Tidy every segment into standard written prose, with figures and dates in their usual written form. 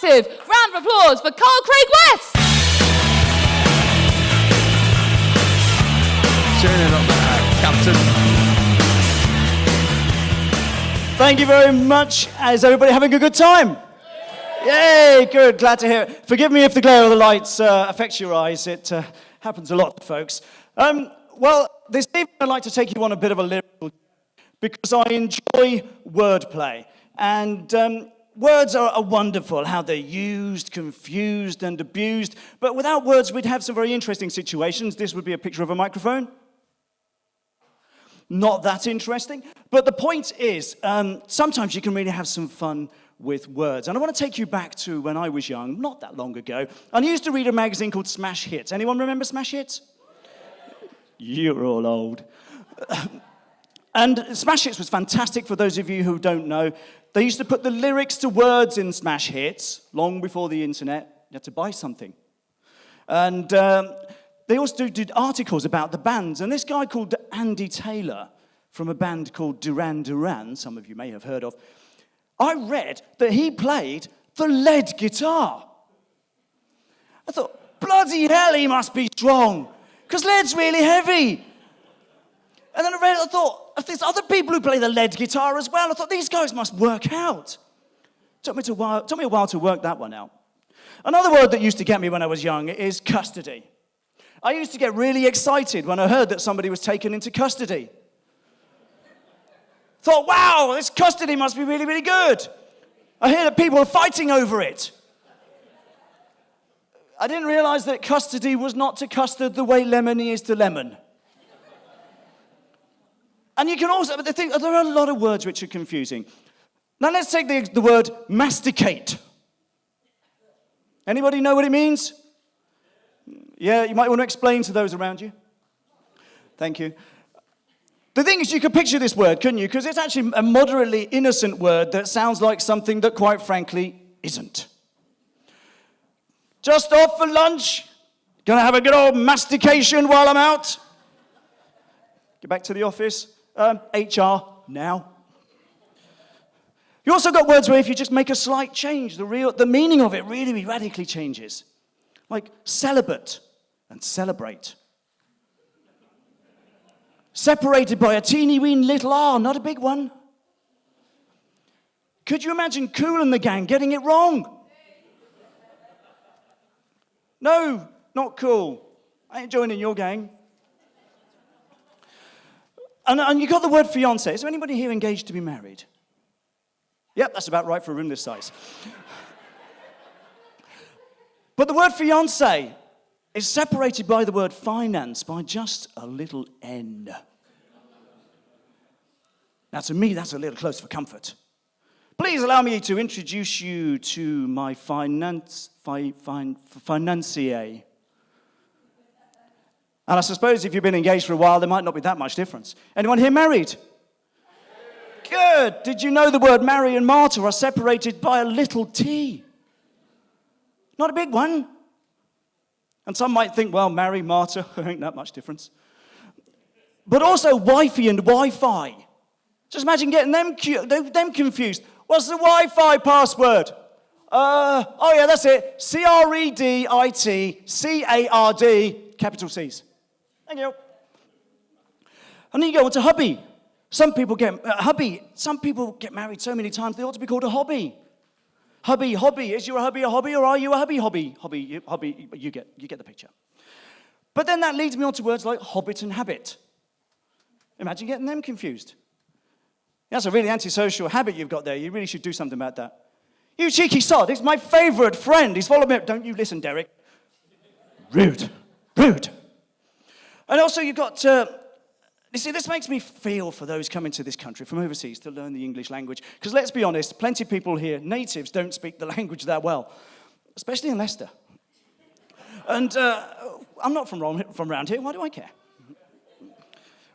massive round of applause for Karl Craig-West. Turning up there, Captain. Thank you very much. Is everybody having a good time? Yay, good, glad to hear it. Forgive me if the glare of the lights affects your eyes. It happens a lot, folks. Well, this evening I'd like to take you on a bit of a lyrical, because I enjoy wordplay. And words are wonderful, how they're used, confused, and abused. But without words, we'd have some very interesting situations. This would be a picture of a microphone. Not that interesting. But the point is, sometimes you can really have some fun with words. And I want to take you back to when I was young, not that long ago. I used to read a magazine called Smash Hits. Anyone remember Smash Hits? You're all old. And Smash Hits was fantastic for those of you who don't know. They used to put the lyrics to words in Smash Hits, long before the internet. You had to buy something. And they also did articles about the bands. And this guy called Andy Taylor, from a band called Duran Duran, some of you may have heard of, I read that he played the lead guitar. I thought, bloody hell, he must be strong, because lead's really heavy. And then I thought, if there's other people who play the lead guitar as well, I thought, these guys must work out. Took me a while to work that one out. Another word that used to get me when I was young is custody. I used to get really excited when I heard that somebody was taken into custody. Thought, wow, this custody must be really, really good. I hear that people are fighting over it. I didn't realize that custody was not to custard the way lemony is to lemon. And you can also, but there are a lot of words which are confusing. Now let's take the word masticate. Anybody know what it means? Yeah, you might want to explain to those around you. Thank you. The thing is, you could picture this word, couldn't you? Because it's actually a moderately innocent word that sounds like something that, quite frankly, isn't. Just off for lunch? Gonna have a good old mastication while I'm out? Get back to the office. HR, now. You also got words where if you just make a slight change, the meaning of it really radically changes. Like celibate and celebrate. Separated by a teeny weeny little R, not a big one. Could you imagine Kool and the gang getting it wrong? No, not cool. I ain't joining your gang. And you got the word fiancé. Is there anybody here engaged to be married? Yep, that's about right for a room this size. But the word fiancé is separated by the word finance by just a little N. Now, to me, that's a little close for comfort. Please allow me to introduce you to my financier. And I suppose if you've been engaged for a while, there might not be that much difference. Anyone here married? Good. Did you know the word Mary and Martha are separated by a little T? Not a big one. And some might think, well, Mary, Martha, there ain't that much difference. But also wifey and Wi-Fi. Just imagine getting them confused. What's the Wi-Fi password? Oh yeah, that's it. CREDIT CARD, capital C's. Thank you. And then you go on to hubby. Some people get married so many times they ought to be called a hobby. Hobby. Is your hubby a hobby, or are you a hobby? Hobby. You get the picture. But then that leads me on to words like hobbit and habit. Imagine getting them confused. That's a really antisocial habit you've got there. You really should do something about that. You cheeky sod, he's my favourite friend. He's followed me. Don't you listen, Derek. Rude. And also you've got, you see, this makes me feel for those coming to this country from overseas to learn the English language. Because let's be honest, plenty of people here, natives, don't speak the language that well. Especially in Leicester. And I'm not from around here. Why do I care?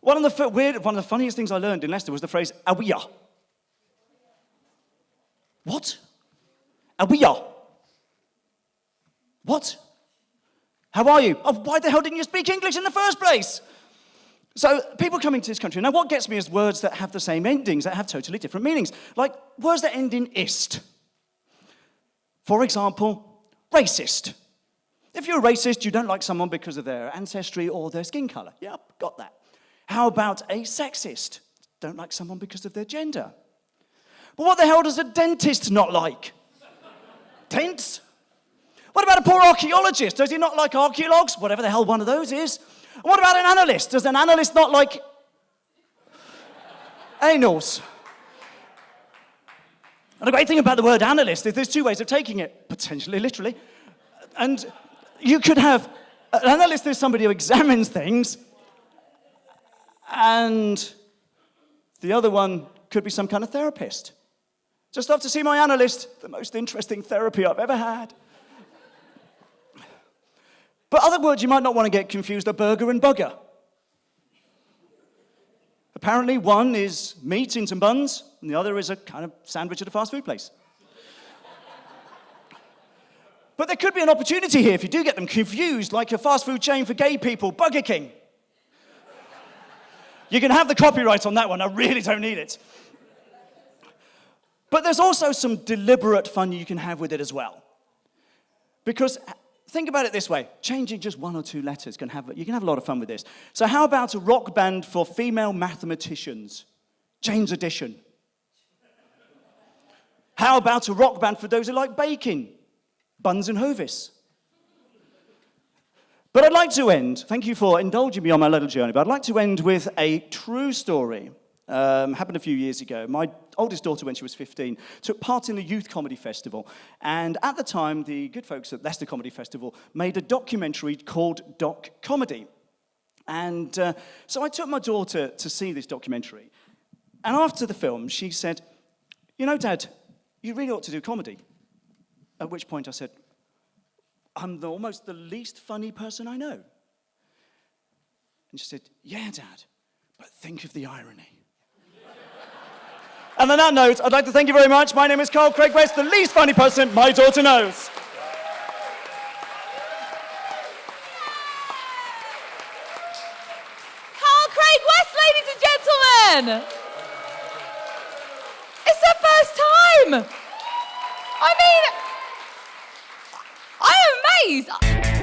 One of the funniest things I learned in Leicester was the phrase, awiya. What? Awiya. What? How are you? Oh, why the hell didn't you speak English in the first place? So people coming to this country, now what gets me is words that have the same endings, that have totally different meanings. Like words that end in ist. For example, racist. If you're a racist, you don't like someone because of their ancestry or their skin color. Yep, got that. How about a sexist? Don't like someone because of their gender. But what the hell does a dentist not like? Dents? What about a poor archaeologist? Does he not like archaeologues? Whatever the hell one of those is. And what about an analyst? Does an analyst not like anals? And the great thing about the word analyst is there's two ways of taking it, potentially, literally. And you could have, an analyst is somebody who examines things, and the other one could be some kind of therapist. Just off to see my analyst, the most interesting therapy I've ever had. But other words you might not want to get confused are burger and bugger. Apparently one is meat in some buns, and the other is a kind of sandwich at a fast food place. But there could be an opportunity here if you do get them confused, like a fast food chain for gay people, Burger King. You can have the copyright on that one, I really don't need it. But there's also some deliberate fun you can have with it as well. Because think about it this way, changing just one or two letters you can have a lot of fun with this. So how about a rock band for female mathematicians? Jane's Addition. How about a rock band for those who like baking? Buns and Hovis. But I'd like to end, thank you for indulging me on my little journey, but I'd like to end with a true story. Happened a few years ago. My oldest daughter, when she was 15, took part in the Youth Comedy Festival. And at the time, the good folks at Leicester Comedy Festival made a documentary called Doc Comedy. And so I took my daughter to see this documentary. And after the film, she said, "You know, Dad, you really ought to do comedy." At which point I said, "I'm almost the least funny person I know." And she said, "Yeah, Dad, but think of the irony." And on that note, I'd like to thank you very much. My name is Karl Craig West, the least funny person my daughter knows. Karl Craig West, ladies and gentlemen! It's their first time! I mean, I am amazed!